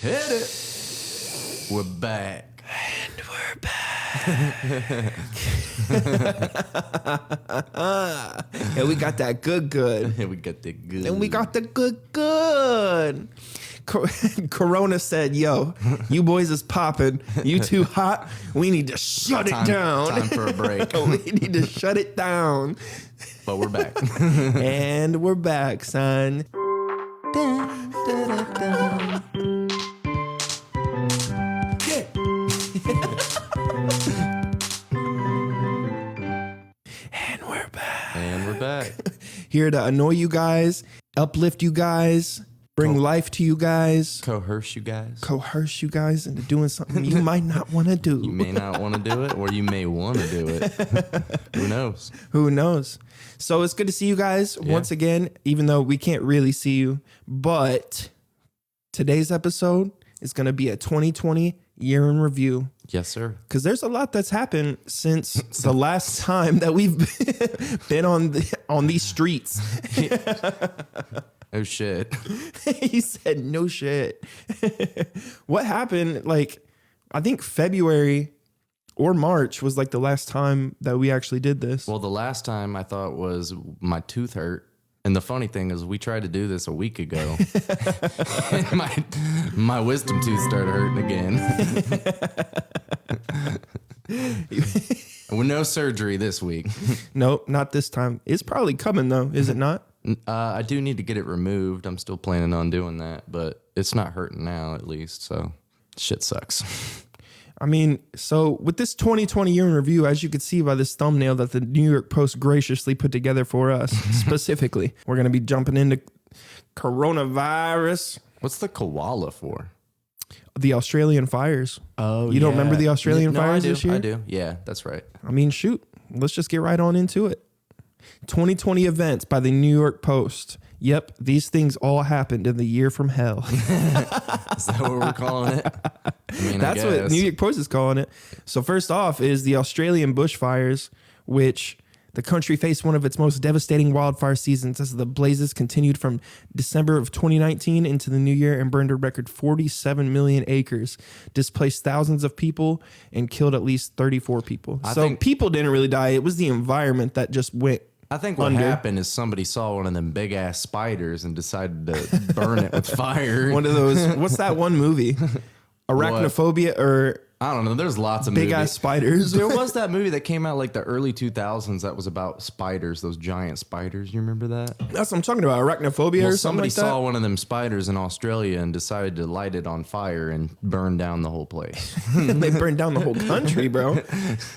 Hit it. We're back. And we're back. And we got that good. And we got the good. And we got the good. Corona said, yo, you boys is popping. You too hot. We need to shut it down. Time for a break. We need to shut it down. But we're back. And we're back, son. Dun, dun, dun, dun. Yeah. And we're back. And we're back. Here to annoy you guys, uplift you guys, bring life to you guys. Coerce you guys Into doing something you might not want to do. You may not want to do it, or you may want to do it. Who knows? Who knows? So it's good to see you guys once again, even though we can't really see you. But today's episode is going to be a 2020 year in review. Yes, sir. Because there's a lot that's happened since the last time that we've been on these streets. Oh, shit. He said, no shit. What happened? Like, I think February or March was like the last time that we actually did this. Well, the last time I thought was my tooth hurt. And the funny thing is we tried to do this a week ago. And my wisdom tooth started hurting again. With no surgery this week. Nope, not this time. It's probably coming though, is it not? I do need to get it removed. I'm still planning on doing that, but it's not hurting now at least. So shit sucks. I mean, so with this 2020 year in review, as you can see by this thumbnail that the New York Post graciously put together for us, specifically, we're going to be jumping into coronavirus. What's the koala for? The Australian fires. Oh, you don't remember the Australian fires this year? I do. Yeah, that's right. I mean, shoot, let's just get right on into it. 2020 events by the New York Post. Yep, these things all happened in the year from hell. Is that what we're calling it? I mean, that's what New York Post is calling it. So first off is the Australian bushfires, which the country faced one of its most devastating wildfire seasons as the blazes continued from December of 2019 into the new year and burned a record 47 million acres, displaced thousands of people, and killed at least 34 people. I think people didn't really die. It was the environment that just went I think what happened is somebody saw one of them big ass spiders and decided to burn it with fire. One of those, what's that one movie? Arachnophobia or... I don't know. There's lots of big ass spiders. There was that movie that came out like the early 2000s that was about spiders, those giant spiders. You remember that? That's what I'm talking about. Arachnophobia or something like that? Somebody saw one of them spiders in Australia and decided to light it on fire and burn down the whole place. They burned down the whole country, bro.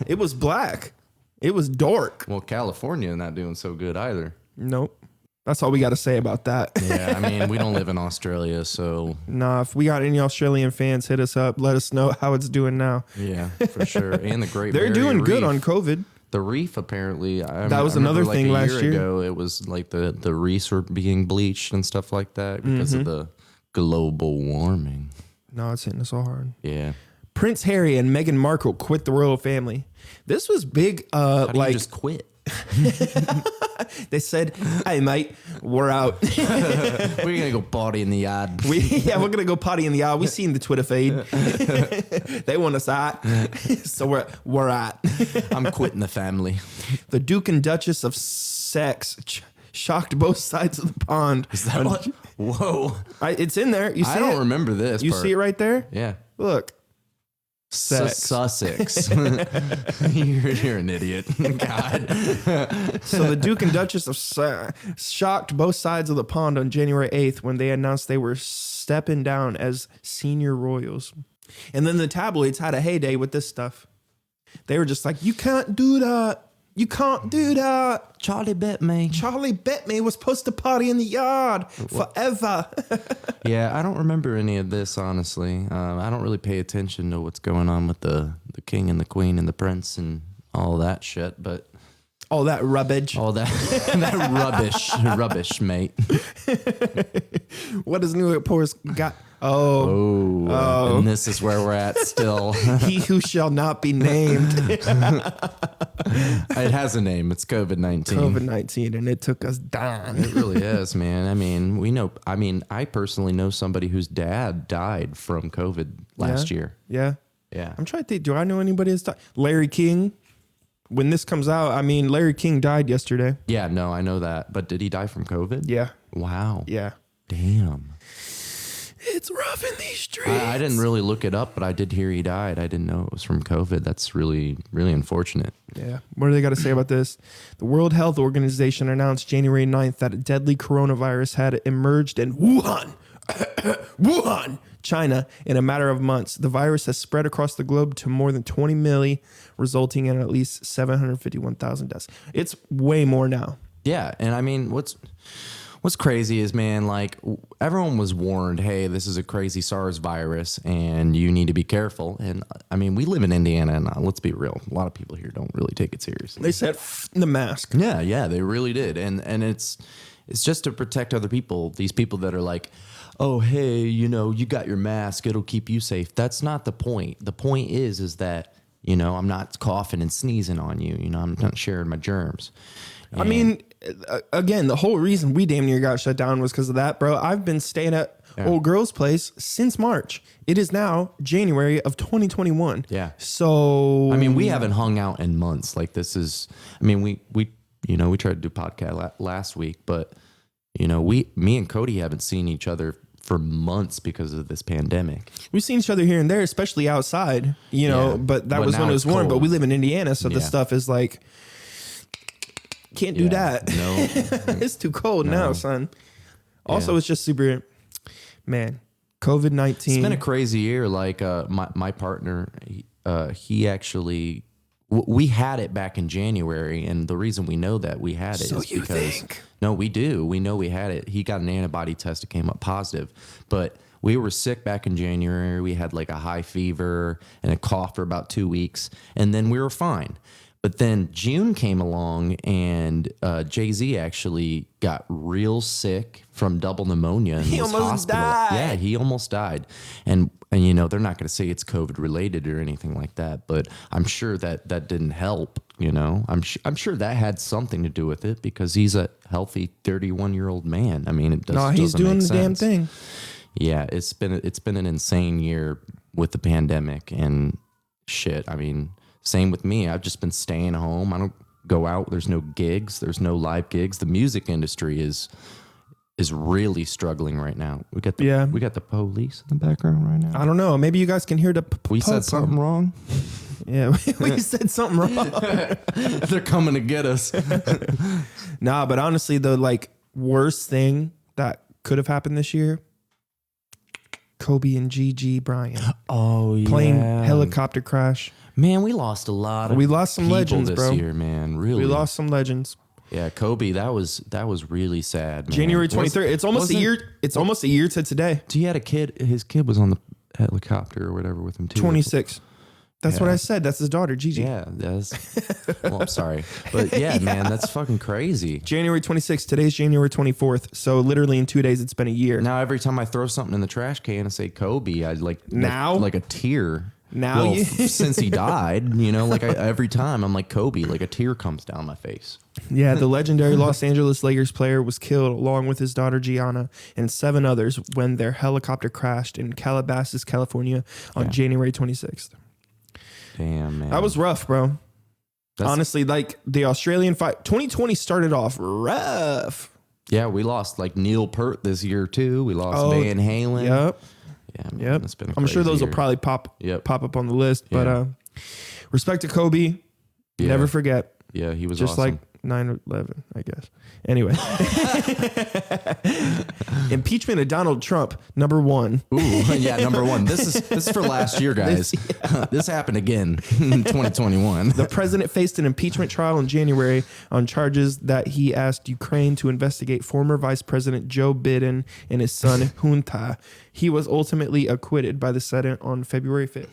It was black. It was dark. Well, California not doing so good either. Nope. That's all we got to say about that. Yeah, I mean, we don't live in Australia, so... Nah, if we got any Australian fans, hit us up. Let us know how it's doing now. Yeah, for sure. And the Great They're Barrier doing Reef. Good on COVID. The reef, apparently. That was another thing last year. A year ago, it was like the reefs were being bleached and stuff like that because of the global warming. No, it's hitting us all hard. Yeah. Prince Harry and Meghan Markle quit the royal family. This was big. How do you just quit? They said, "Hey, mate, we're out. We're gonna go potty in the yard. We're gonna go potty in the yard. We seen the Twitter feed. They want us out, so we're out. I'm quitting the family." The Duke and Duchess of Sex shocked both sides of the pond. Is that what? Whoa! It's in there. You see I don't remember this. You see it right there? Yeah. Look. Sussex. You're an idiot. God. So the Duke and Duchess of shocked both sides of the pond on January 8th when they announced they were stepping down as senior royals. And then the tabloids had a heyday with this stuff. They were just like, you can't do that. You can't do that. Charlie bet me. Charlie bet me was supposed to party in the yard forever. Yeah, I don't remember any of this, honestly. I don't really pay attention to what's going on with the king and the queen and the prince and all that shit, but... All that rubbish. All that rubbish, mate. What does New York Post got? Oh. And this is where we're at still. He who shall not be named. It has a name. It's COVID-19. COVID-19, and it took us down. It really is, man. I mean, I personally know somebody whose dad died from COVID last year. Yeah. Yeah. I'm trying to think, do I know anybody that's died? Larry King. When this comes out, I mean, Larry King died yesterday. Yeah, no, I know that. But did he die from COVID? Yeah. Wow. Yeah. Damn. It's rough in these streets. I didn't really look it up, but I did hear he died. I didn't know it was from COVID. That's really, really unfortunate. Yeah. What do they got to say about this? The World Health Organization announced January 9th that a deadly coronavirus had emerged in Wuhan, China, in a matter of months. The virus has spread across the globe to more than 20 million, resulting in at least 751,000 deaths. It's way more now. Yeah, and I mean, what's crazy is, man, like, everyone was warned, hey, this is a crazy SARS virus and you need to be careful. And I mean, we live in Indiana, and let's be real, a lot of people here don't really take it seriously. They said the mask. Yeah, they really did. And it's just to protect other people, these people that are like, oh, hey, you got your mask, it'll keep you safe. That's not the point. The point is that, I'm not coughing and sneezing on you. I'm not sharing my germs. And I mean, again, the whole reason we damn near got shut down was because of that, bro. I've been staying at old girl's place since March. It is now January of 2021. Yeah. So, I mean, we haven't hung out in months. Like, this is, I mean, we tried to do podcast last week, but, me and Cody haven't seen each other for months because of this pandemic. We've seen each other here and there, especially outside, but that was when it was warm. But we live in Indiana, so the stuff is like, can't do that. No. It's too cold now, son. Also, it's just super, man, COVID-19. It's been a crazy year. Like, my partner, he actually, we had it back in January, and the reason we know that we had it is because no, we do. We know we had it. He got an antibody test. It came up positive, but we were sick back in January. We had like a high fever and a cough for about 2 weeks, and then we were fine. But then June came along, and Jay-Z actually got real sick from double pneumonia. And he was almost died. Yeah, he almost died. And they're not going to say it's COVID related or anything like that, but I'm sure that didn't help. I'm sure that had something to do with it, because he's a healthy 31-year-old man. I mean, it does. No, he's doing the damn thing. Yeah, it's been an insane year with the pandemic and shit. I mean, same with me. I've just been staying home. I don't go out. There's no gigs. There's no live gigs. The music industry is really struggling right now. We got the police in the background right now. I don't know. Maybe you guys can hear the. We said something wrong. Yeah, we said something wrong. They're coming to get us. Nah, but honestly, the worst thing that could have happened this year, Kobe and Gigi Bryant. Oh yeah, plane helicopter crash. Man, we lost a lot of. We lost some legends, this year, man. Really, we lost some legends. Yeah, Kobe. That was really sad. Man. January 23rd. It's almost a year. It's almost a year to today. He had a kid. His kid was on the helicopter or whatever with him too. 26. That's what I said. That's his daughter, Gigi. Yeah, that's. Well, I'm sorry, but yeah, man, that's fucking crazy. January 26th. Today's January 24th. So literally in 2 days, it's been a year. Now every time I throw something in the trash can and say Kobe, I like a tear. Now, since he died, every time I'm like Kobe, like a tear comes down my face. Yeah, the legendary Los Angeles Lakers player was killed along with his daughter Gianna and 7 others when their helicopter crashed in Calabasas, California on January 26th. Damn, man. That was rough, bro. Honestly, the Australian fight, 2020 started off rough. Yeah, we lost Neil Peart this year too. We lost Van Halen. Yep. Yeah, man, it's been a I'm sure those year. will probably pop up on the list. But respect to Kobe. Yeah. Never forget. Yeah, he was just awesome. like 9/11, I guess. Anyway. Impeachment of Donald Trump, number 1. Ooh, yeah, number 1. This is for last year, guys. This happened again in 2021. The president faced an impeachment trial in January on charges that he asked Ukraine to investigate former Vice President Joe Biden and his son Hunta. He was ultimately acquitted by the Senate on February 5th.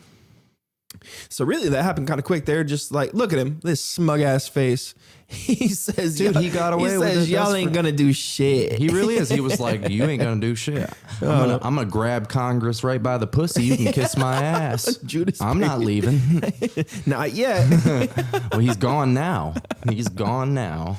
So really, that happened kind of quick. They're just like, look at him, this smug ass face. He says, Dude, he got away with it. Y'all ain't gonna do shit. He really is. He was like, you ain't gonna do shit. I'm gonna grab Congress right by the pussy. You can kiss my ass. Judas I'm not leaving. Not yet. Well, he's gone now. He's gone now.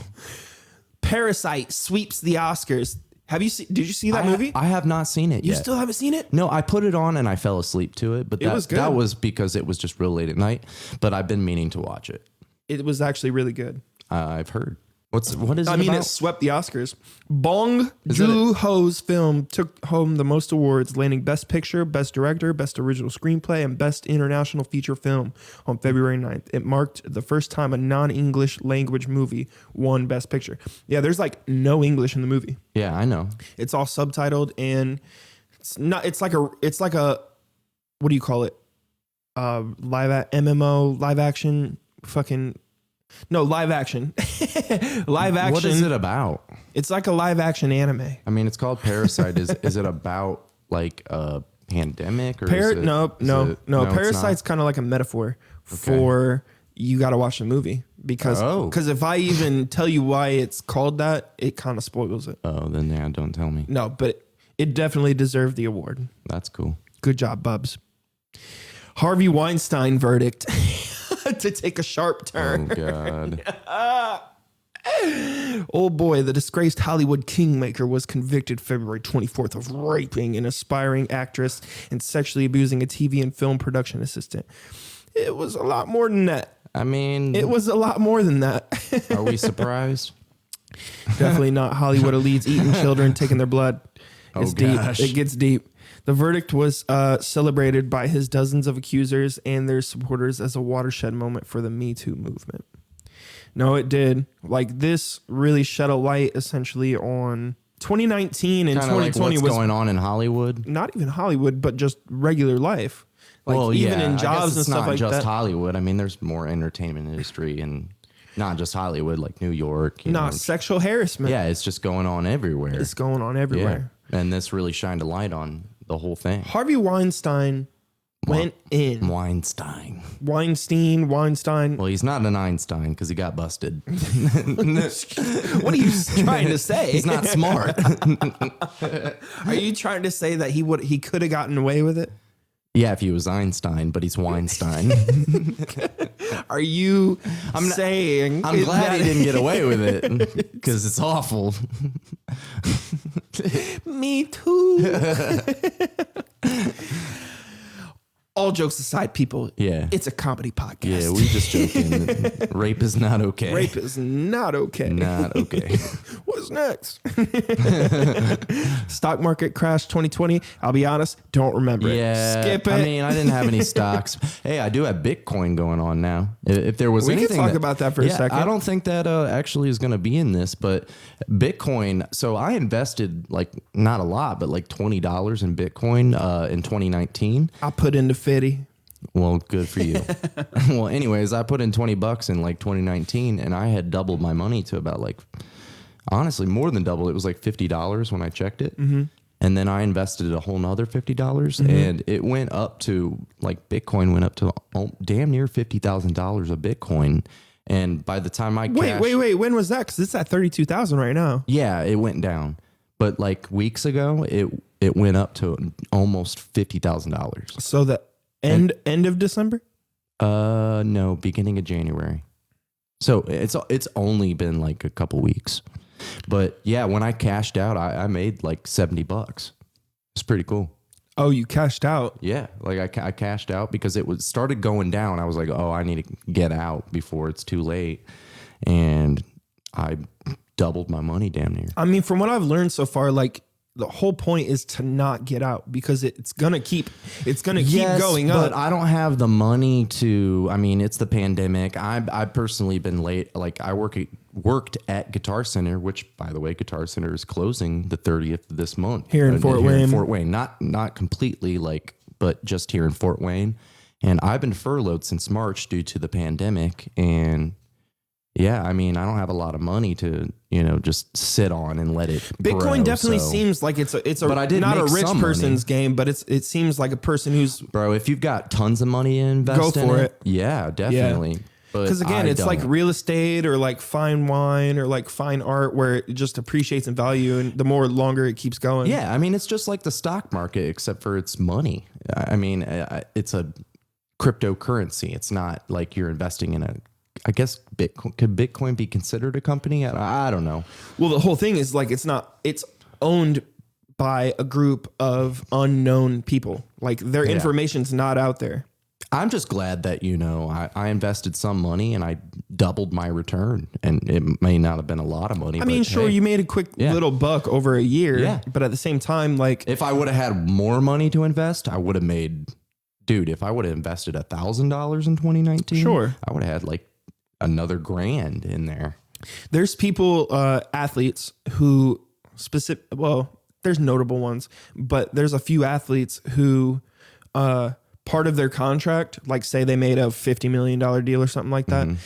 Parasite sweeps the Oscars. Did you see that movie? I have not seen it yet. You still haven't seen it? No, I put it on and I fell asleep to it, but It was good. that was because it was just real late at night, but I've been meaning to watch it. It was actually really good. I've heard. What is it I mean, about? it swept the Oscars. Bong Joon-ho's film took home the most awards, landing Best Picture, Best Director, Best Original Screenplay, and Best International Feature Film on February 9th. It marked the first time a non-English language movie won Best Picture. Yeah, there's like no English in the movie. Yeah, I know. It's all subtitled, and it's like a what do you call it? MMO, live action, live action. Live action. What is it about? It's like a live action anime. I mean, it's called Parasite. Is it about like a pandemic or No. Parasite's kind of like a metaphor for you got to watch the movie because if I even tell you why it's called that, it kind of spoils it. Oh, then yeah, don't tell me. No, but it definitely deserved the award. That's cool. Good job, Bubs. Harvey Weinstein verdict. To take a sharp turn. Oh, God. Oh, boy. The disgraced Hollywood kingmaker was convicted February 24th of raping an aspiring actress and sexually abusing a TV and film production assistant. It was a lot more than that. I mean... It was a lot more than that. Are we surprised? Definitely not. Hollywood elites eating children, taking their blood. It's deep. It gets deep. The verdict was celebrated by his dozens of accusers and their supporters as a watershed moment for the Me Too movement. No, it did. Like, this really shed a light essentially on 2019 and Kinda 2020 like what's was going on in Hollywood. not even Hollywood, but just regular life. Like even in jobs and stuff like that. Not just Hollywood. I mean, there's more entertainment industry and not just Hollywood, like New York. Sexual harassment. Yeah, it's just going on everywhere. It's going on everywhere. Yeah. And this really shined a light on the whole thing. Harvey Weinstein went in. Weinstein. Weinstein. Well, he's not an Einstein because he got busted. What are you trying to say? He's not smart. Are you trying to say that he could have gotten away with it? Yeah, if he was Einstein, but he's Weinstein. Are you saying... I'm glad he didn't get away with it because it's awful. Me too. All jokes aside, people. Yeah. It's a comedy podcast. Yeah, we just joking. Rape is not okay. Rape is not okay. Not okay. What's next? Stock market crash 2020. I'll be honest, don't remember it. Skip it. I mean, I didn't have any stocks. Hey, I do have Bitcoin going on now. If there was anything, we can talk about that for a second. I don't think that actually is going to be in this, but Bitcoin. So I invested like not a lot, but like $20 in Bitcoin in 2019. I put into 50. Well, good for you. Well, anyways, I put in $20 in like 2019 and I had doubled my money to about like, honestly, more than double. It was like $50 when I checked it. Mm-hmm. And then I invested a whole nother $50 and it went up to like Bitcoin went up to damn near $50,000 of Bitcoin. And by the time I wait, when was that? Because it's at 32,000 right now. Yeah, it went down. But like weeks ago, it went up to almost $50,000. So the end of December? No, beginning of January. So it's only been like a couple weeks. But yeah, when I cashed out, I made like $70. It's pretty cool. Oh, you cashed out? Yeah, like I cashed out because it started going down. I was like, oh, I need to get out before it's too late. And I doubled my money damn near. I mean, from what I've learned so far, like the whole point is to not get out because it's gonna keep going up. But I don't have the money to. I mean, it's the pandemic. I've personally been late. Like I worked at Guitar Center, which by the way, Guitar Center is closing the 30th of this month here in Fort Wayne. Fort Wayne, not completely but just here in Fort Wayne. And I've been furloughed since March due to the pandemic and. Yeah, I mean, I don't have a lot of money to, just sit on and let it Bitcoin grow, definitely so. seems like it's But I did not a make rich some person's game, but it seems like a person who's Bro, if you've got tons of money to invest Go for it. yeah, definitely. because again, it's like don't. real estate or like fine wine or like fine art where it just appreciates in value, and the more longer it keeps going. Yeah, I mean, it's just like the stock market, except for it's money. I mean, it's a cryptocurrency. It's not like you're investing in I guess Bitcoin. Could Bitcoin be considered a company? I don't know. Well, the whole thing is like it's owned by a group of unknown people. Like their information's not out there. I'm just glad that, I invested some money and I doubled my return, and it may not have been a lot of money. I mean, sure, hey, you made a quick little buck over a year, but at the same time, like if I would have had more money to invest, I would have made, dude, if I would have invested $1,000 in 2019, Sure. I would have had like another grand in there. there's people, athletes who there's notable ones, but there's a few athletes who, part of their contract, like say they made a $50 million deal or something like that.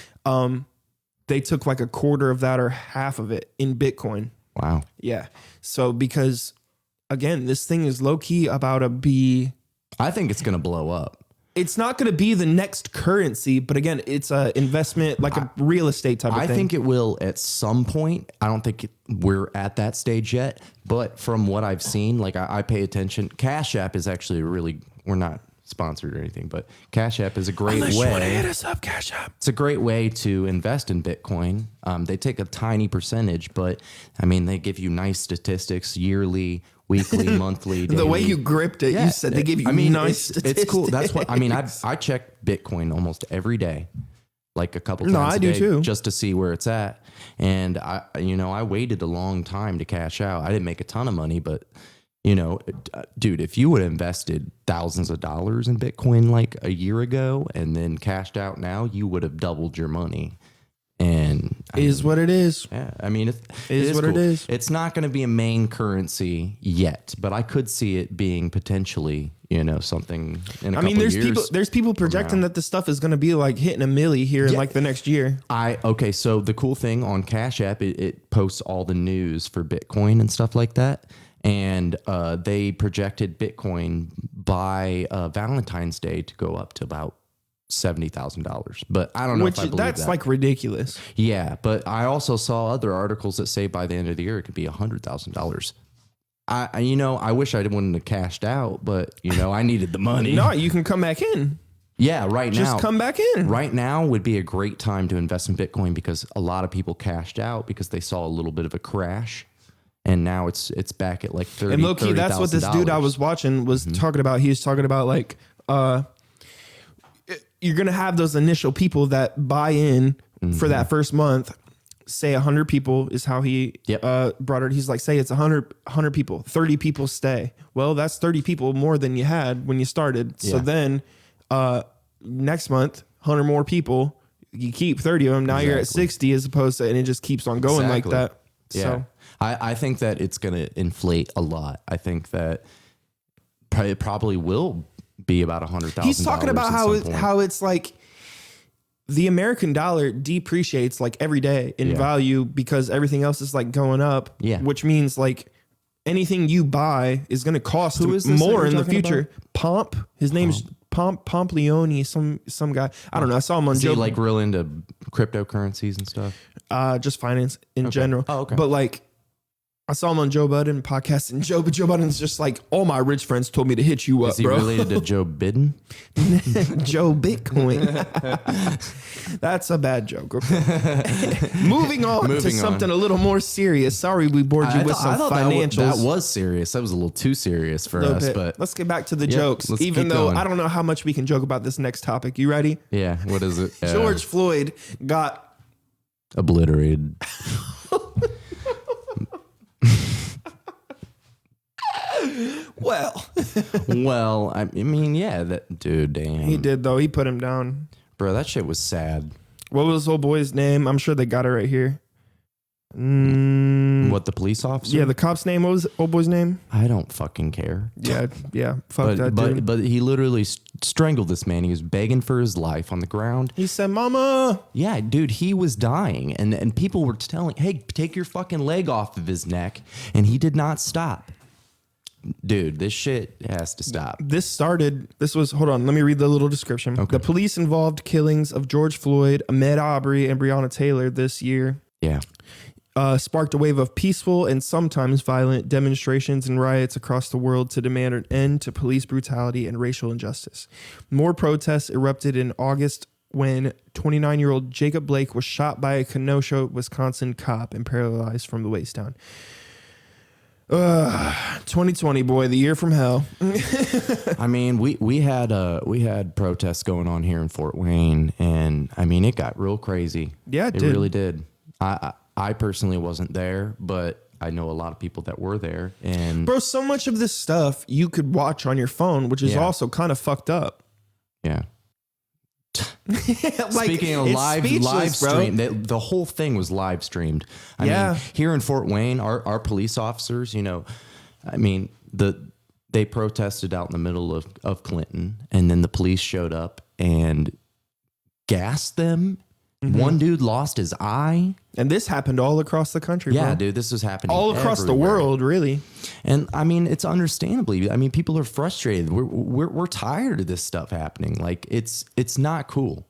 They took like a quarter of that or half of it in Bitcoin. Wow. Yeah. So because again, this thing is low key about to be, I think it's going to blow up. it's not going to be the next currency, but again, it's a investment, like a real estate type of thing. I think it will at some point. I don't think we're at that stage yet, but from what I've seen, like I pay attention. Cash App is actually we're not sponsored or anything, but Cash App is a great way. You want to hit us up, Cash App. It's a great way to invest in Bitcoin. They take a tiny percentage, but I mean, they give you nice statistics yearly, weekly, monthly, daily. The way you gripped it, you said they give you nice statistics. It's cool. That's what I mean. I check Bitcoin almost every day, like a couple times I a do day, too, just to see where it's at. And I waited a long time to cash out. I didn't make a ton of money, but dude, if you would have invested thousands of dollars in Bitcoin like a year ago and then cashed out now, you would have doubled your money. And what it is. Yeah, I mean, it is what cool. it is. It's not going to be a main currency yet, but I could see it being potentially, something in a couple years. There's people projecting that this stuff is going to be like hitting a milli here in like the next year. Okay, so the cool thing on Cash App, it posts all the news for Bitcoin and stuff like that. And they projected Bitcoin by Valentine's Day to go up to about $70,000. But I don't know if I believe that's that. like ridiculous. Yeah, but I also saw other articles that say by the end of the year it could be $100,000. I wish I wouldn't have cashed out, but I needed the money. No, you can come back in. Yeah, now. Just come back in. Right now would be a great time to invest in Bitcoin because a lot of people cashed out because they saw a little bit of a crash. And now it's back at like 30. And low key, that's what this dude I was watching was talking about. He was talking about like, you're gonna have those initial people that buy in for that first month. Say 100 people is how he brought it. He's like, say it's 100 people, 30 people stay. Well, that's 30 people more than you had when you started. So then next month, 100 more people. You keep 30 of them. Now you're at 60 as opposed to, and it just keeps on going like that. Yeah. So I think that it's going to inflate a lot. I think that it probably will be about $100,000. He's talking about how it's like the American dollar depreciates like every day in value because everything else is like going up. Yeah. Which means like anything you buy is going to cost that more in the you're talking future. Pomp. His name's Pomplioni, some guy. I don't know. I saw him on Joe. Is he like real into cryptocurrencies and stuff? Just finance in general. Oh, okay. But like, I saw him on Joe Budden podcast, and Joe Budden's just like, all my rich friends told me to hit you up, Is he bro. related to Joe Biden? Joe Bitcoin. That's a bad joke. Okay. Moving on something a little more serious. Sorry we bored you with some financials. That was serious. That was a little too serious for us. But let's get back to the jokes. Even though I don't know how much we can joke about this next topic. You ready? Yeah. What is it? George Floyd got obliterated. Well, I mean, yeah, that dude, damn. He did though. He put him down. Bro, that shit was sad. What was old boy's name? I'm sure they got it right here. What, the police officer? Yeah, the cop's name. What was the old boy's name? I don't fucking care. Yeah. Fuck that dude. But he literally strangled this man. He was begging for his life on the ground. He said, "Mama." Yeah, dude, he was dying. And people were telling, hey, take your fucking leg off of his neck. And he did not stop. Dude, this shit has to stop. Hold on, let me read the little description. Okay. The police involved killings of George Floyd, Ahmaud Arbery, and Breonna Taylor this year. Yeah. Sparked a wave of peaceful and sometimes violent demonstrations and riots across the world to demand an end to police brutality and racial injustice. More protests erupted in August when 29-year-old Jacob Blake was shot by a Kenosha, Wisconsin cop and paralyzed from the waist down. 2020, boy, the year from hell. I mean, we had protests going on here in Fort Wayne, and I mean, it got real crazy. Yeah, it really did. I personally wasn't there, but I know a lot of people that were there. And bro, so much of this stuff you could watch on your phone, which is also kind of fucked up. Yeah. Like, speaking of live stream, the whole thing was live streamed. I mean, here in Fort Wayne, our police officers, you know, I mean, they protested out in the middle of Clinton, and then the police showed up and gassed them. Mm-hmm. One dude lost his eye. And this happened all across the country, yeah, bro. Dude, this is happening all across the world, really. And I mean, it's understandably. I mean, people are frustrated. We're tired of this stuff happening. Like, it's not cool.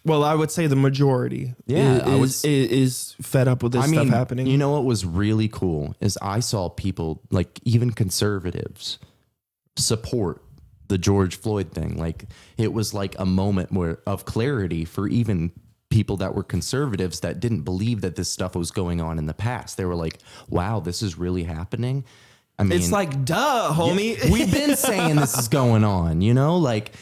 Well, I would say the majority is fed up with this stuff happening. You know what was really cool is I saw people, like even conservatives, support the George Floyd thing. Like, it was like a moment of clarity for even people that were conservatives that didn't believe that this stuff was going on in the past. They were like, wow, this is really happening. I mean, it's like, duh, homie. Yeah, we've been saying this is going on, you know, like,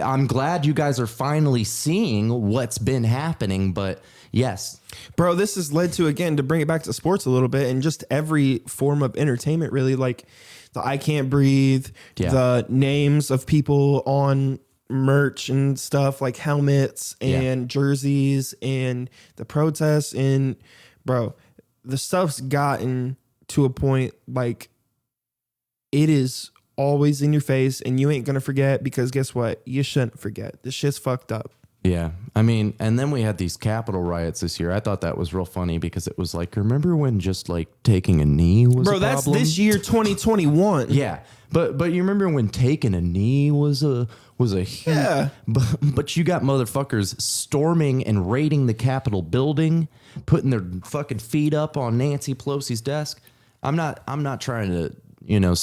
I'm glad you guys are finally seeing what's been happening, but yes. Bro, this has led to, again, to bring it back to sports a little bit and just every form of entertainment, really, like the I Can't Breathe, the names of people on merch and stuff like helmets and jerseys and the protests. And bro, the stuff's gotten to a point like it is always in your face and you ain't gonna forget, because guess what? You shouldn't forget. This shit's fucked up. Yeah. I mean, and then we had these Capitol riots this year. I thought that was real funny because it was like, remember when just like taking a knee was a problem? Bro, that's this year, 2021. Yeah. But you remember when taking a knee was a huge, but you got motherfuckers storming and raiding the Capitol building, putting their fucking feet up on Nancy Pelosi's desk. I'm not trying to, you know,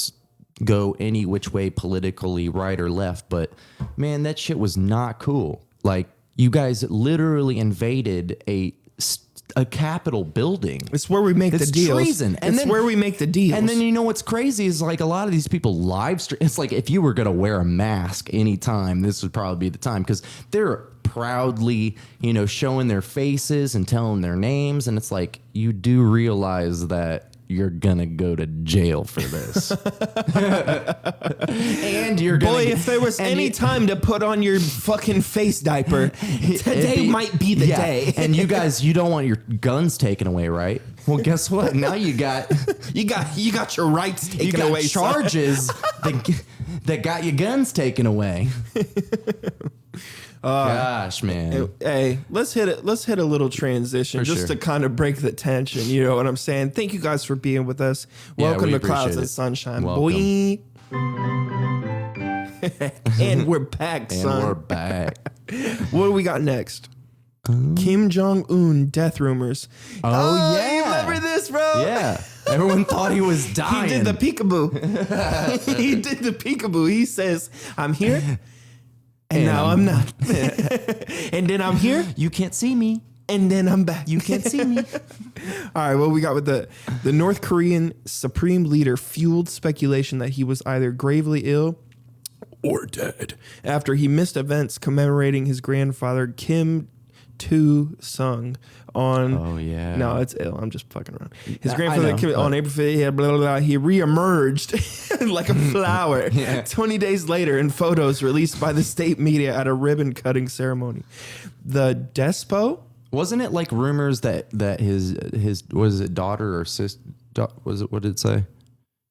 go any which way politically, right or left, but man, that shit was not cool. Like, you guys literally invaded a Capitol building. It's where we make the deals. Treason. And it's where we make the deals. And then, you know what's crazy is like a lot of these people live stream. It's like, if you were going to wear a mask anytime, this would probably be the time, because they're proudly, you know, showing their faces and telling their names. And it's like, you do realize that you're gonna go to jail for this. And you're gonna, if there was any time to put on your fucking face diaper, today might be the day. And you guys, you don't want your guns taken away, right? Well, guess what? Now you got your rights taken away. Charges that got your guns taken away. Gosh, man. Hey, let's hit a little transition to kind of break the tension. You know what I'm saying? Thank you guys for being with us. Welcome to Clouds and Sunshine, boy. And we're back, son. And we're back. What do we got next? Kim Jong-Un death rumors. Oh yeah. You remember this, bro? Yeah. Everyone thought he was dying. He did the peekaboo. He says, I'm here. And now I'm not. And then I'm here. You can't see me. And then I'm back. You can't see me. All right, what we got with the North Korean supreme leader fueled speculation that he was either gravely ill or dead after he missed events commemorating his grandfather Kim Tu-sung on... Oh, yeah. No, it's ill. I'm just fucking around. His grandfather Kim, on April 5th, blah, blah, blah, he reemerged like a flower 20 days later in photos released by the state media at a ribbon-cutting ceremony. The Despo... Wasn't it like rumors that his was it daughter or sister? Was it, what did it say?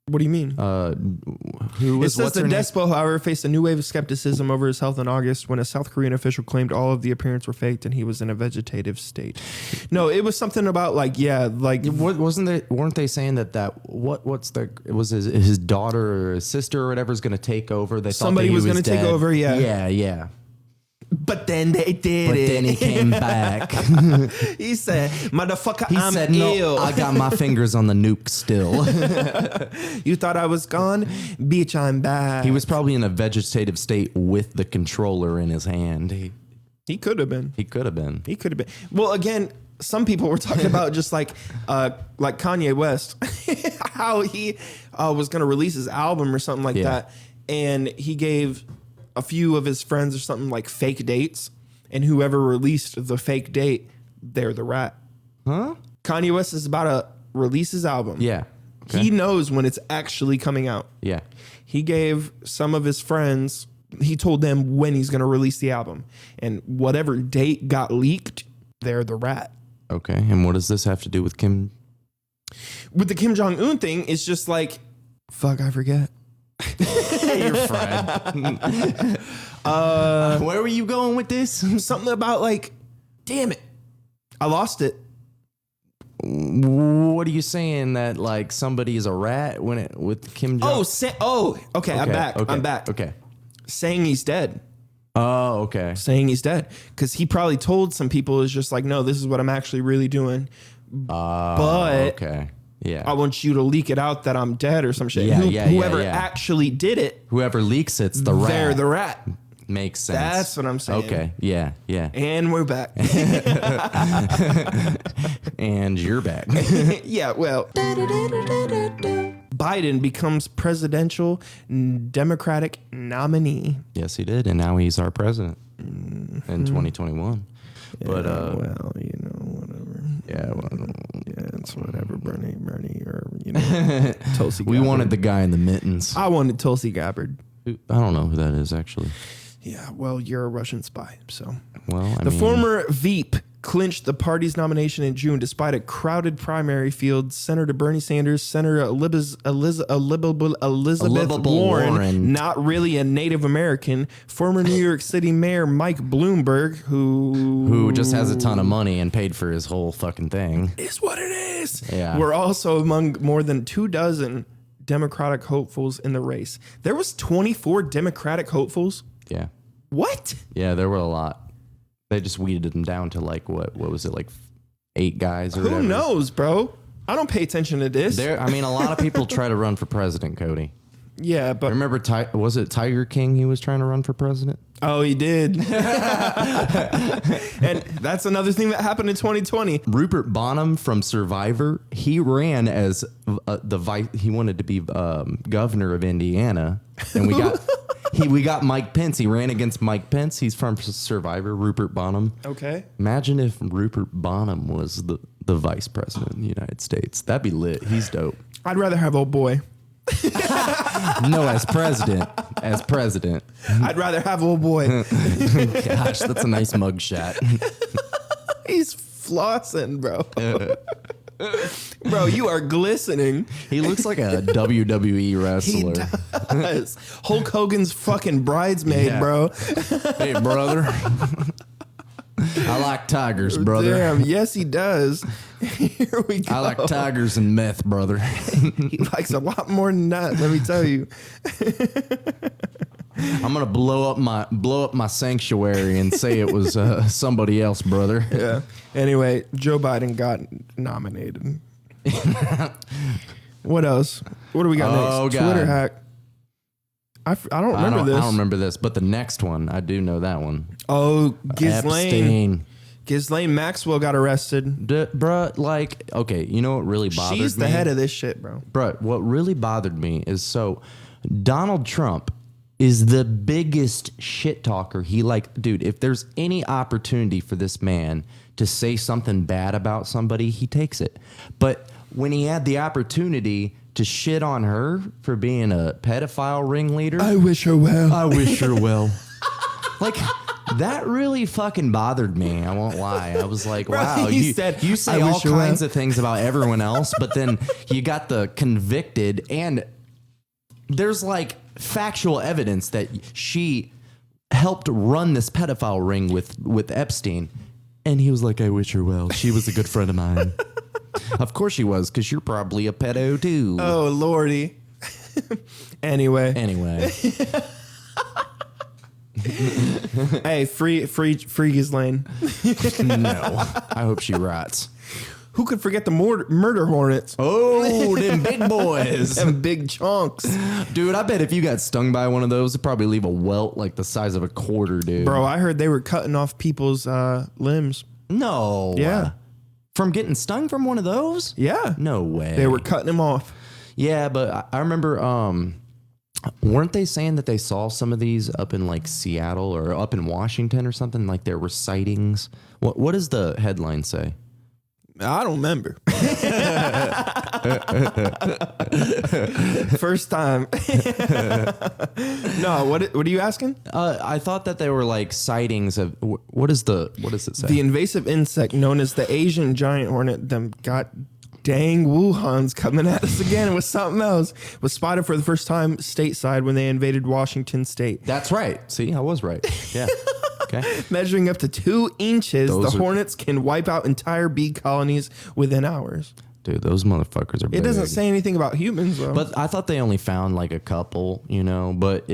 What do you mean? Who was? It says the despo, however, faced a new wave of skepticism over his health in August when a South Korean official claimed all of the appearance were faked and he was in a vegetative state. No, it was something about like wasn't there? Weren't they saying what's the it was his daughter or his sister or whatever is going to take over? They somebody thought was going to take over. Yeah. But then they did But it. then he came back. He said, "Motherfucker, He I'm said, ill. "No, I got my fingers on the nuke still." You thought I was gone? Bitch, I'm back." He was probably in a vegetative state with the controller in his hand. He could have been. He could have been. He could have been. Well, again, some people were talking about just like Kanye West, how he was going to release his album or something like that, and he gave a few of his friends or something like fake dates, and whoever released the fake date, they're the rat. Huh? Kanye West is about to release his album. Yeah. Okay. He knows when it's actually coming out. Yeah. He gave some of his friends, he told them when he's going to release the album, and whatever date got leaked, they're the rat. Okay. And what does this have to do with Kim? With the Kim Jong-Un thing, it's just like, fuck, I forget. You're fried. Where were you going with this? Something about like, damn it, I lost it. What are you saying, that like somebody is a rat with Kim Jong? Okay, I'm back. Okay. Saying he's dead. Oh, okay. Saying he's dead because he probably told some people, is just like, no, this is what I'm actually really doing. But okay. Yeah. I want you to leak it out that I'm dead or some shit. Whoever actually did it. Whoever leaks it's the rat. They're the rat. Makes sense. That's what I'm saying. Okay. Yeah. And we're back. And you're back. Yeah, well. Biden becomes presidential Democratic nominee. Yes, he did. And now he's our president in 2021. Yeah, But well, you know, whatever. Yeah, well, yeah, it's whatever. Bernie, or Tulsi Gabbard. We wanted the guy in the mittens. I wanted Tulsi Gabbard. I don't know who that is actually. Yeah, well, you're a Russian spy, so. Well, the former Veep clinched the party's nomination in June despite a crowded primary field. Senator Bernie Sanders, Senator Elizabeth Warren, not really a Native American, former New York City Mayor Mike Bloomberg, who just has a ton of money and paid for his whole fucking thing. Is what it is. Yeah. We're also among more than 24 Democratic hopefuls in the race. There was 24 Democratic hopefuls. Yeah. What? Yeah, there were a lot. They just weeded them down to like what was it, like 8 guys or whatever? Who knows, bro? I don't pay attention to this. I mean, a lot of people try to run for president, Cody. Yeah, but remember, was it Tiger King? He was trying to run for president. Oh, he did. And that's another thing that happened in 2020. Rupert Bonham from Survivor, he ran as the vice. He wanted to be governor of Indiana, and we got Mike Pence. He ran against Mike Pence. He's from Survivor, Rupert Bonham. Okay. Imagine if Rupert Bonham was the vice president of the United States. That'd be lit. He's dope. I'd rather have old boy. No, as president. As president. I'd rather have old boy. Gosh, that's a nice mugshot. He's flossing, bro. Bro, you are glistening. He looks like a WWE wrestler. He does. Hulk Hogan's fucking bridesmaid, bro. Hey, brother. I like tigers, brother. Damn, yes, he does. Here we go. I like tigers and meth, brother. He likes a lot more than that, let me tell you. I'm gonna blow up my sanctuary and say it was somebody else, brother. Yeah. Anyway, Joe Biden got nominated. What else? What do we got next? God. Twitter hack. I don't remember this. I don't remember this, but the next one, I do know that one. Oh, Ghislaine. Ghislaine Maxwell got arrested. Bruh, like, okay, you know what really bothered me? She's the head of this shit, bro. Bruh, what really bothered me is, so Donald Trump is the biggest shit talker. Dude, if there's any opportunity for this man to say something bad about somebody, he takes it. But when he had the opportunity to shit on her for being a pedophile ringleader, I wish her well. I wish her well. Like, That really fucking bothered me. I won't lie. I was like, Bro, wow, you you say all kinds of things about everyone else, but then you got the convicted, and there's like factual evidence that she helped run this pedophile ring with Epstein. And he was like, I wish her well. She was a good friend of mine. Of course she was, because you're probably a pedo too. Oh, Lordy. Anyway. Hey, free Ghislaine. No. I hope she rots. Who could forget the murder hornets? Oh, them big boys. Them big chunks. Dude, I bet if you got stung by one of those, it'd probably leave a welt like the size of a quarter, dude. Bro, I heard they were cutting off people's limbs. No. Yeah. From getting stung from one of those? Yeah. No way. They were cutting them off. Yeah, but I remember, weren't they saying that they saw some of these up in like Seattle or up in Washington or something? Like there were sightings. What does the headline say? I don't remember. First time. No, what are you asking? I thought that they were like sightings of what does it say? The invasive insect known as the Asian giant hornet. Them got dang Wuhan's coming at us again with something else. Was spotted for the first time stateside when they invaded Washington state. That's right. See, I was right. Yeah. Okay. Measuring up to 2 inches, hornets can wipe out entire bee colonies within hours. Dude, those motherfuckers are big. It doesn't say anything about humans, though. But I thought they only found like a couple, But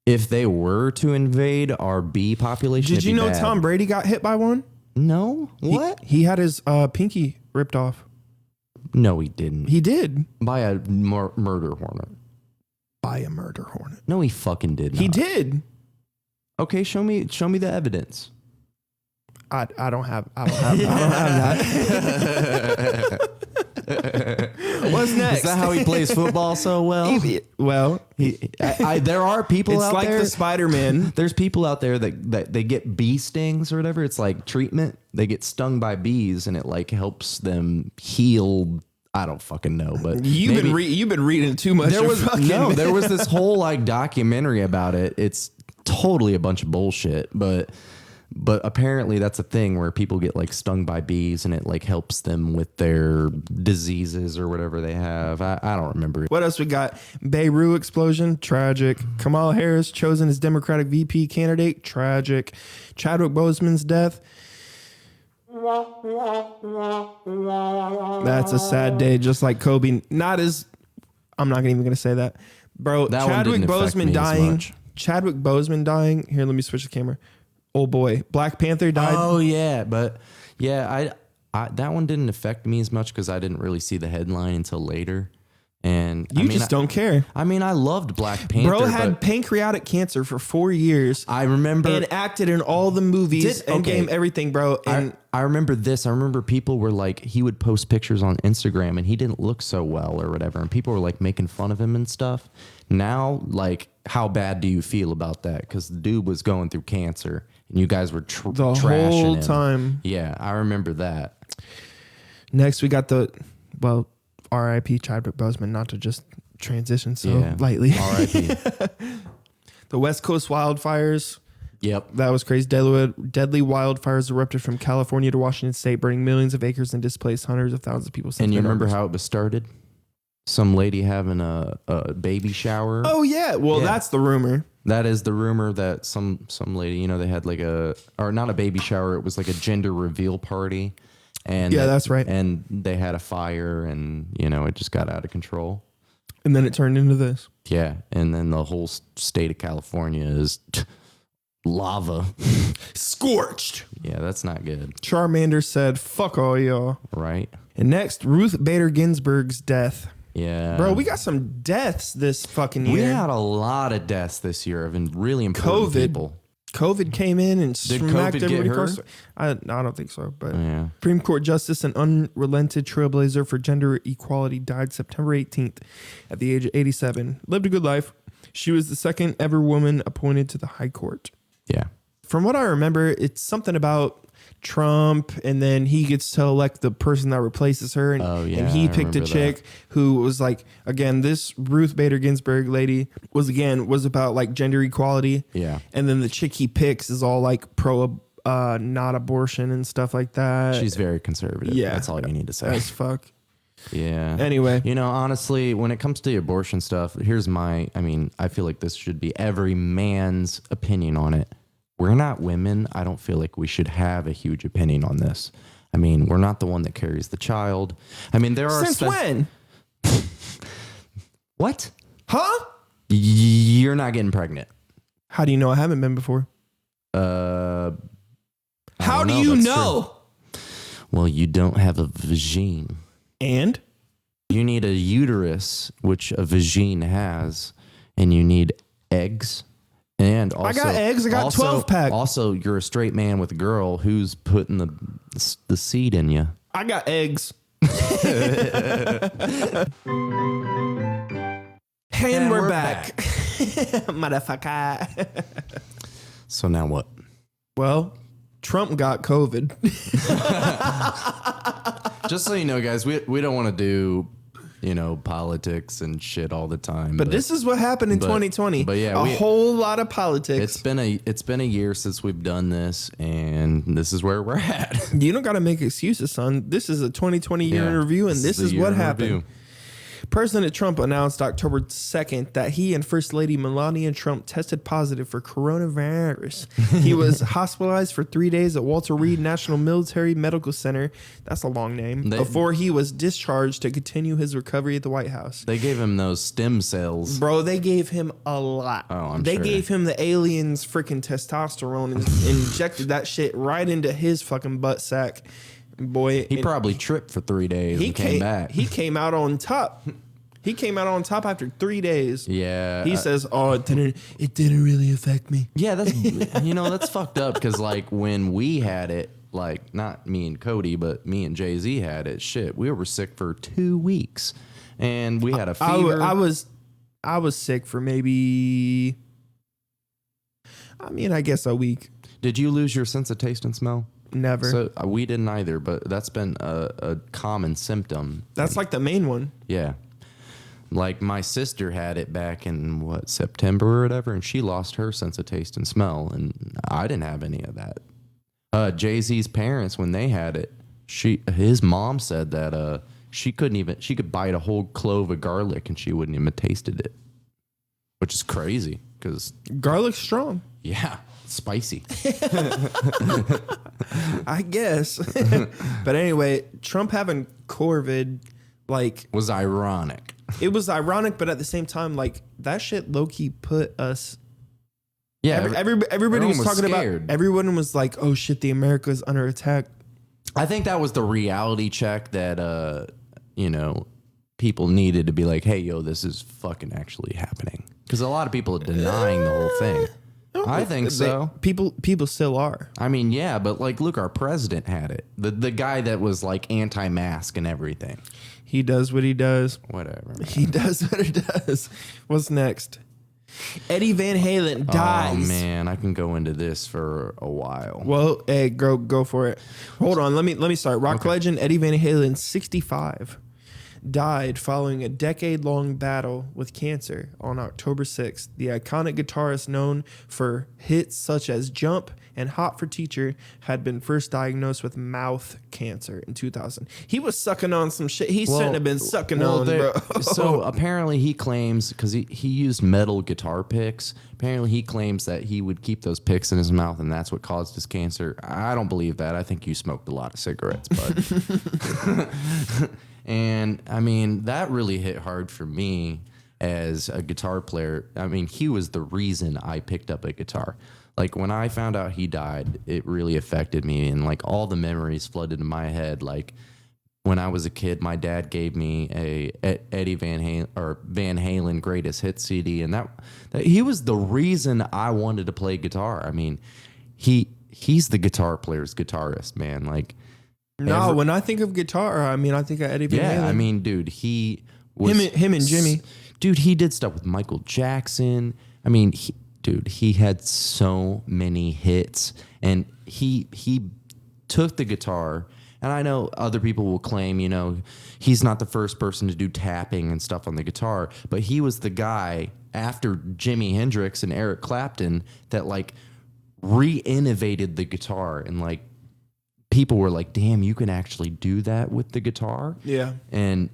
if they were to invade our bee population, did you know Tom Brady got hit by one? No. What? He had his pinky ripped off. No, he didn't. He did. By a murder hornet. By a murder hornet. No, he fucking did not. He did. Okay, show me the evidence. I don't have that. What's next? Is that how he plays football so well? Well, there are people out there. It's like the Spider-Man. There's people out there that they get bee stings or whatever. It's like treatment. They get stung by bees and it like helps them heal. I don't fucking know, but you've been reading too much. There was this whole like documentary about it. It's totally a bunch of bullshit, but apparently that's a thing where people get like stung by bees and it like helps them with their diseases or whatever they have. I don't remember. What else we got? Beirut explosion, tragic. Kamala Harris chosen as Democratic VP candidate, tragic. Chadwick Boseman's death. That's a sad day, just like Kobe. I'm not even gonna say that, bro. Chadwick Boseman dying. Chadwick Boseman dying. Here, let me switch the camera. Oh boy, Black Panther died. Oh yeah, but yeah, I that one didn't affect me as much because I didn't really see the headline until later. And you don't care. I mean, I loved Black Panther. Bro had pancreatic cancer for 4 years. I remember, and acted in all the movies, Endgame, everything, bro. And I remember this. I remember people were like, he would post pictures on Instagram, and he didn't look so well or whatever, and people were like making fun of him and stuff. Now, like, how bad do you feel about that? Because the dude was going through cancer, and you guys were trashing whole him. Time. Yeah, I remember that. Next, we got R.I.P. Chadwick Boseman, not to just transition so lightly. R.I.P. The West Coast wildfires. Yep. That was crazy. Deadly wildfires erupted from California to Washington State, burning millions of acres and displaced hundreds of thousands of people. And you remember how it was started? Some lady having a baby shower. Oh, yeah. Well, that's the rumor. That is the rumor that some lady, they had like or not a baby shower. It was like a gender reveal party. And that's right. And they had a fire and, it just got out of control. And then it turned into this. Yeah. And then the whole state of California is lava. Scorched. Yeah, that's not good. Charmander said, fuck all y'all. Right. And next, Ruth Bader Ginsburg's death. Yeah. Bro, we got some deaths this fucking year. We had a lot of deaths this year of really important people. COVID came in and smacked everybody across. I don't think so, but Supreme Court Justice and unrelented trailblazer for gender equality died September 18th at the age of 87. Lived a good life. She was the second ever woman appointed to the High Court. Yeah. From what I remember, it's something about Trump, and then he gets to elect the person that replaces her, and he picked a chick who was like, again, this Ruth Bader Ginsburg lady was about like gender equality. Yeah. And then the chick he picks is all like pro not abortion and stuff like that. She's very conservative. Yeah. That's all you need to say. As fuck. Yeah. Anyway. You know, honestly, when it comes to the abortion stuff, I feel like this should be every man's opinion on it. We're not women. I don't feel like we should have a huge opinion on this. I mean, we're not the one that carries the child. I mean, there are... Since when? What? Huh? You're not getting pregnant. How do you know I haven't been before? How do you know? True. Well, you don't have a vagine. And? You need a uterus, which a vagine has, and you need eggs. And also, I got eggs. I got 12 pack. Also, you're a straight man with a girl who's putting the seed in you. I got eggs. And we're back. Motherfucker. So now what? Well, Trump got COVID. Just so you know, guys, we don't want to do, politics and shit all the time. But this is what happened in 2020. But yeah, a whole lot of politics. It's been a year since we've done this, and this is where we're at. You don't got to make excuses, son. This is a 2020 year in review, and this is what happened. Review. President Trump announced October 2nd that he and First Lady Melania Trump tested positive for coronavirus. He was hospitalized for 3 days at Walter Reed National Military Medical Center. That's a long name. Before he was discharged to continue his recovery at the White House. They gave him those stem cells. Bro, they gave him a lot. They gave him the aliens freaking testosterone and injected that shit right into his fucking butt sack. Boy, he probably tripped for 3 days and came back. He came out on top. He came out on top after 3 days. Yeah. He says, "Oh, it didn't really affect me." Yeah, that's fucked up because like when we had it, like not me and Cody, but me and Jay-Z had it. Shit, we were sick for 2 weeks, and we had a fever. I was sick for maybe, I guess a week. Did you lose your sense of taste and smell? Never. So we didn't either, but that's been a common symptom. That's like the main one. Yeah. Like my sister had it back in September or whatever, and she lost her sense of taste and smell, and I didn't have any of that. Jay-Z's parents, when they had it, his mom said that she could bite a whole clove of garlic and she wouldn't even tasted it, which is crazy because garlic's strong. Yeah. Spicy. I guess. But anyway, Trump having COVID was ironic. It was ironic, but at the same time, that shit low-key put us. Yeah, everybody was talking scared. About. Everyone was like, "Oh shit, the America's under attack." I think that was the reality check that people needed to be like, "Hey, yo, this is fucking actually happening," because a lot of people are denying the whole thing. I think so. People still are. I mean, yeah, but look, our president had it. The guy that was anti-mask and everything. He does what he does. Whatever. Man. He does what he does. What's next? Eddie Van Halen dies. Oh man, I can go into this for a while. Well, hey, go for it. Hold on, let me start. Rock legend Eddie Van Halen, 65. Died following a decade-long battle with cancer on October 6th. The iconic guitarist, known for hits such as Jump and Hot for Teacher, had been first diagnosed with mouth cancer in 2000. He was sucking on some shit he shouldn't have been sucking on, bro. So apparently he claims, because he used metal guitar picks, apparently he claims that he would keep those picks in his mouth and that's what caused his cancer. I don't believe that. I think you smoked a lot of cigarettes, bud. And, that really hit hard for me as a guitar player. He was the reason I picked up a guitar. When I found out he died, it really affected me. And, all the memories flooded in my head. When I was a kid, my dad gave me a Eddie Van Halen Greatest Hits CD. And that he was the reason I wanted to play guitar. He's the guitar player's guitarist, man. No, when I think of guitar, I think of Eddie Van Halen. Yeah, dude, he was... Him and Jimmy. Dude, he did stuff with Michael Jackson. He had so many hits. And he took the guitar, and I know other people will claim, you know, he's not the first person to do tapping and stuff on the guitar, but he was the guy after Jimi Hendrix and Eric Clapton that like re-innovated the guitar, and like people were like, damn, you can actually do that with the guitar. Yeah. And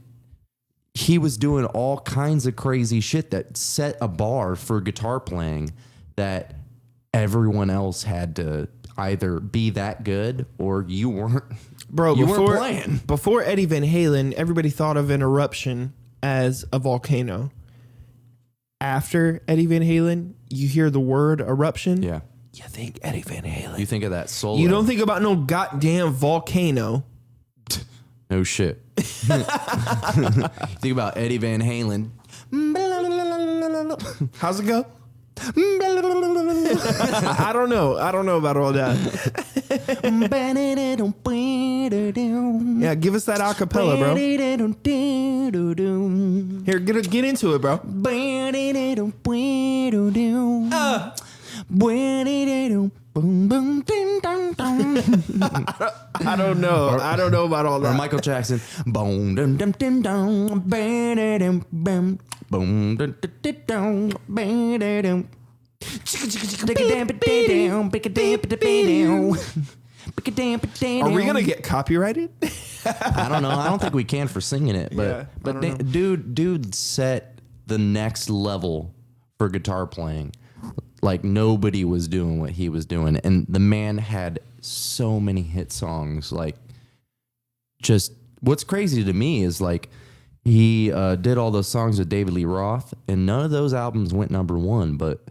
he was doing all kinds of crazy shit that set a bar for guitar playing that everyone else had to either be that good or you weren't. Bro, you weren't playing. Before Eddie Van Halen, everybody thought of an eruption as a volcano. After Eddie Van Halen, you hear the word eruption. Yeah. You think Eddie Van Halen. You think of that solo. You don't think about no goddamn volcano. No shit. Think about Eddie Van Halen. How's it go? I don't know. I don't know about all that. Yeah, give us that acapella, bro. Here, get into it, bro. I don't know. I don't know about all that. Or Michael Jackson. Boom, dum, dum, dum, dum, bam, bam, boom, dum, dum, dum, bam, dum. Are we gonna get copyrighted? I don't know. I don't think we can for singing it, but yeah, dude set the next level for guitar playing. Like nobody was doing what he was doing, and the man had so many hit songs. Like, just what's crazy to me is like he did all those songs with David Lee Roth, and none of those albums went #1. But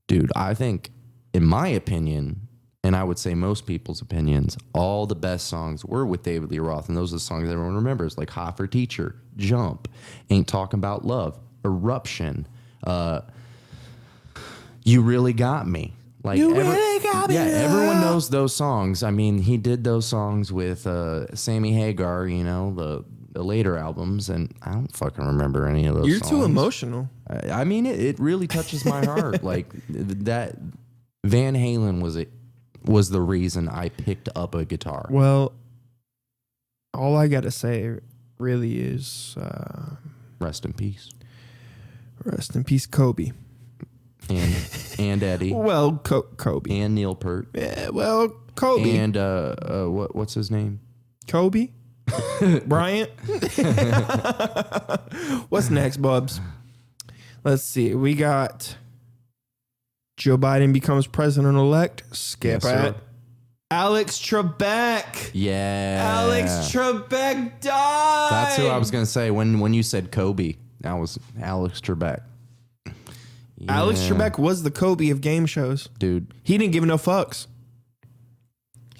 dude, I think, in my opinion, and I would say most people's opinions, all the best songs were with David Lee Roth, and those are the songs everyone remembers, like "Hot for Teacher," "Jump," "Ain't Talking About Love," "Eruption." You Really Got Me. Like really got me. Yeah, everyone knows those songs. I mean, he did those songs with Sammy Hagar, you know, the later albums, and I don't fucking remember any of those You're songs. too emotional. I mean, it really touches my heart. Like, that Van Halen was the reason I picked up a guitar. Well, all I got to say really is Rest in peace. Rest in peace, Kobe. And Eddie. Well, Kobe. And Neil Peart. Yeah, well, Kobe. And what's his name? Kobe? Bryant? What's next, Bubs? Let's see. We got Joe Biden becomes president-elect. Skip Yes, it. sir. Alex Trebek. Yeah. Alex Trebek died. That's who I was going to say. When you said Kobe, that was Alex Trebek. Yeah. Alex Trebek was the Kobe of game shows. Dude. He didn't give no fucks.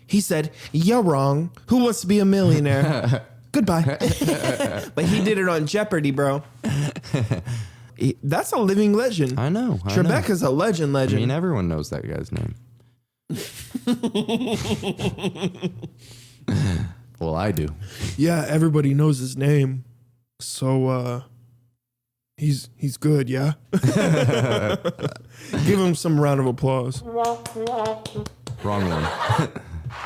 He said, "You're wrong. Who wants to be a millionaire?" Goodbye. But he did it on Jeopardy, bro. That's a living legend. I know. Trebek is a legend. I mean, everyone knows that guy's name. Well, I do. Yeah, everybody knows his name. So, he's good, yeah? Give him some round of applause. Wrong one. Wrong one.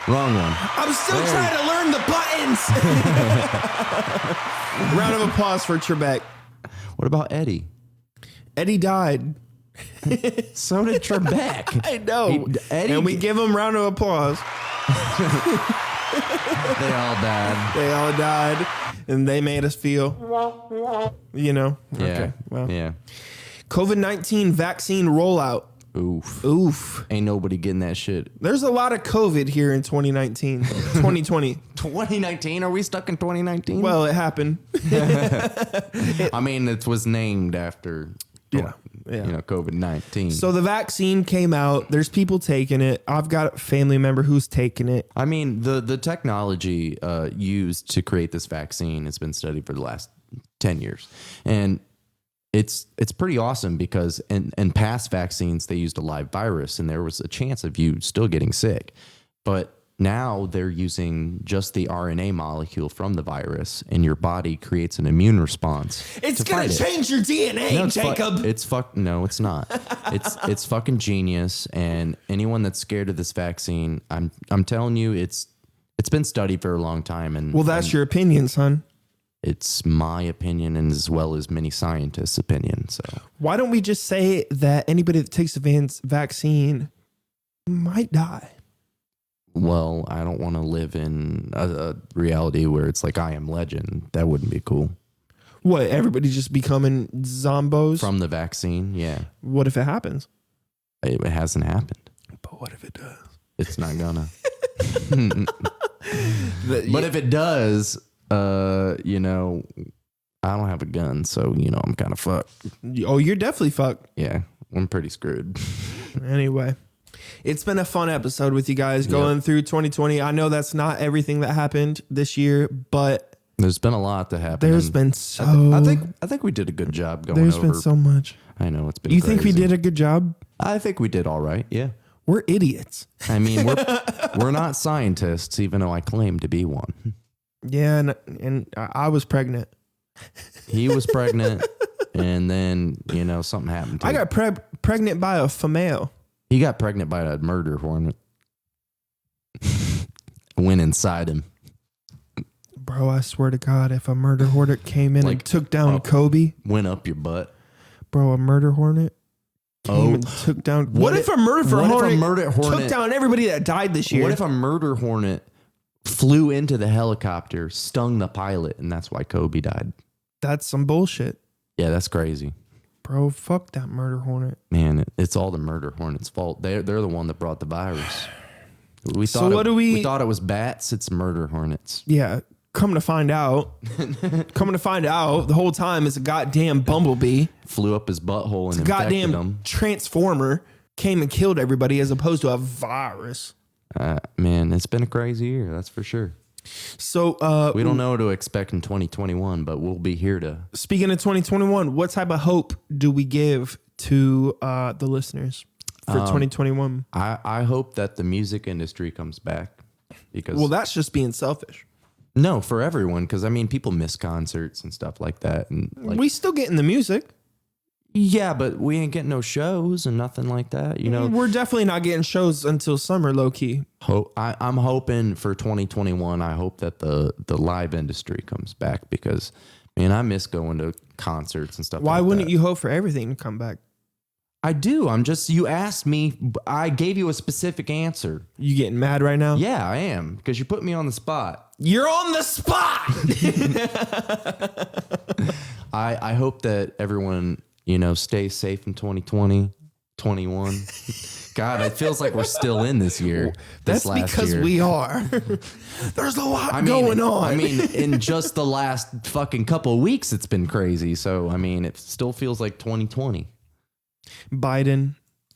I'm still trying to learn the buttons. Round of applause for Trebek. What about Eddie? Eddie died. So did Trebek. I know. Eddie, and we give him round of applause. They all died. They all died, and they made us feel, you know. Yeah. Okay. Well. Yeah. COVID-19 vaccine rollout. Oof. Ain't nobody getting that shit. There's a lot of COVID here in 2019, 2020. 2019? Are we stuck in 2019? Well, it happened. I mean, it was named after, Yeah. COVID-19. So the vaccine came out. There's people taking it. I've got a family member who's taking it. I mean, the technology used to create this vaccine has been studied for the last 10 years. And it's pretty awesome because in past vaccines, they used a live virus and there was a chance of you still getting sick. But now they're using just the RNA molecule from the virus and your body creates an immune response. It's going to change your DNA, No, Jacob. No, it's not. It's fucking genius. And anyone that's scared of this vaccine, I'm telling you, it's It's been studied for a long time. And well, that's your opinion, son. It's my opinion and as well as many scientists' opinion. So why don't we just say that anybody that takes a vaccine might die? Well, I don't want to live in a reality where it's like I Am Legend. That wouldn't be cool. What, everybody just becoming zombos? From the vaccine, yeah. What if it happens? It hasn't happened. But what if it does? It's not gonna. But if it does, you know, I don't have a gun, so, you know, I'm kind of fucked. Oh, you're definitely fucked. Yeah, I'm pretty screwed. Anyway, it's been a fun episode with you guys going through 2020. I know that's not everything that happened this year, but there's been a lot that happened. There's been so. I think we did a good job going There's over. been so much. I know it's been. You crazy. think we did a good job? I think we did all right. Yeah. We're idiots. I mean, we're not scientists, even though I claim to be one. Yeah, and I was pregnant. He was pregnant, and then, you know, something happened to him. I got pregnant by a female. He got pregnant by a murder hornet. Went inside him. Bro, I swear to God, if a murder hornet came in and took down Kobe. Went up your butt. Bro, a murder hornet came and took down. What if a murder hornet took down everybody that died this year? What if a murder hornet flew into the helicopter, stung the pilot, and that's why Kobe died? That's some bullshit. Yeah, that's crazy. Bro, fuck that murder hornet. Man, it's all the murder hornet's fault. They're the one that brought the virus. We thought we thought it was bats. It's murder hornets. Yeah, come to find out, the whole time it's a goddamn bumblebee. Flew up his butthole and infected goddamn him. Transformer came and killed everybody as opposed to a virus. Man, it's been a crazy year, that's for sure. So we don't know what to expect in 2021, but we'll be here to. Speaking of 2021, what type of hope do we give to the listeners for 2021? I hope that the music industry comes back because. Well, that's just being selfish. No, for everyone, because I mean, people miss concerts and stuff like that, and like, we still getting the music. Yeah, but we ain't getting no shows and nothing like that. You know, we're definitely not getting shows until summer, low key. I'm hoping for 2021. I hope that the live industry comes back because, man, I miss going to concerts and stuff. Why wouldn't you hope for everything to come back? I do. You asked me. I gave you a specific answer. You getting mad right now? Yeah, I am because you put me on the spot. You're on the spot. I hope that everyone, you know, stays safe in 2020, 21. God, it feels like we're still in this year. That's because we are. There's a lot going on. I mean, in just the last fucking couple of weeks, it's been crazy. So, I mean, it still feels like 2020. Biden.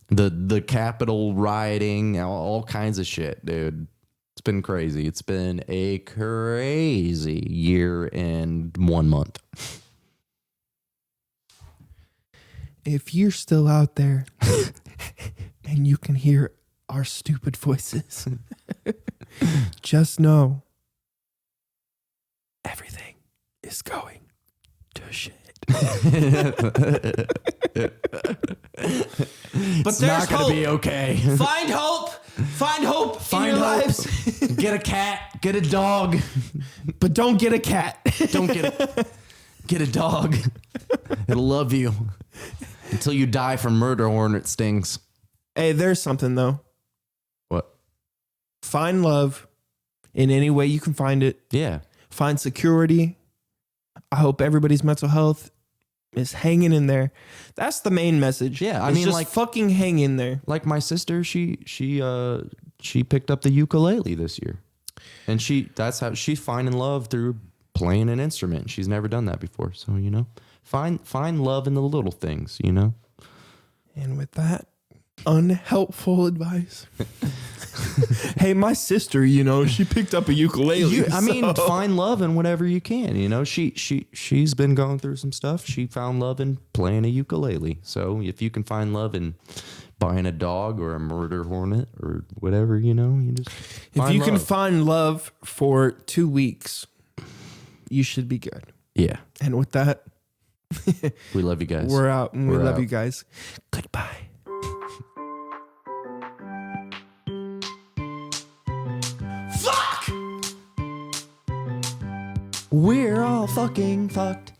The Capitol rioting, all kinds of shit, dude. It's been crazy. It's been a crazy year and 1 month. If you're still out there and you can hear our stupid voices, just know everything is going to shit. But it's not going to be okay. Find hope. Find hope in your lives. Get a cat. Get a dog. But don't get a cat. Don't get a dog. It'll love you until you die from murder hornet stings. Hey, there's something though. What? Find love in any way you can find it. Yeah. Find security. I hope everybody's mental health is hanging in there. That's the main message. Yeah, I mean, just like fucking hang in there. Like my sister, she picked up the ukulele this year, and that's how she's finding love through playing an instrument. She's never done that before, so you know, find love in the little things, you know. And with that unhelpful advice. Hey, my sister, you know, she picked up a ukulele. I mean, find love in whatever you can. You know, she's been going through some stuff. She found love in playing a ukulele. So if you can find love in buying a dog or a murder hornet or whatever, you know, you just if you can find love for 2 weeks, you should be good. Yeah. And with that, we love you guys. We're out, and we love you guys. Goodbye. Fuck! We're all fucking fucked.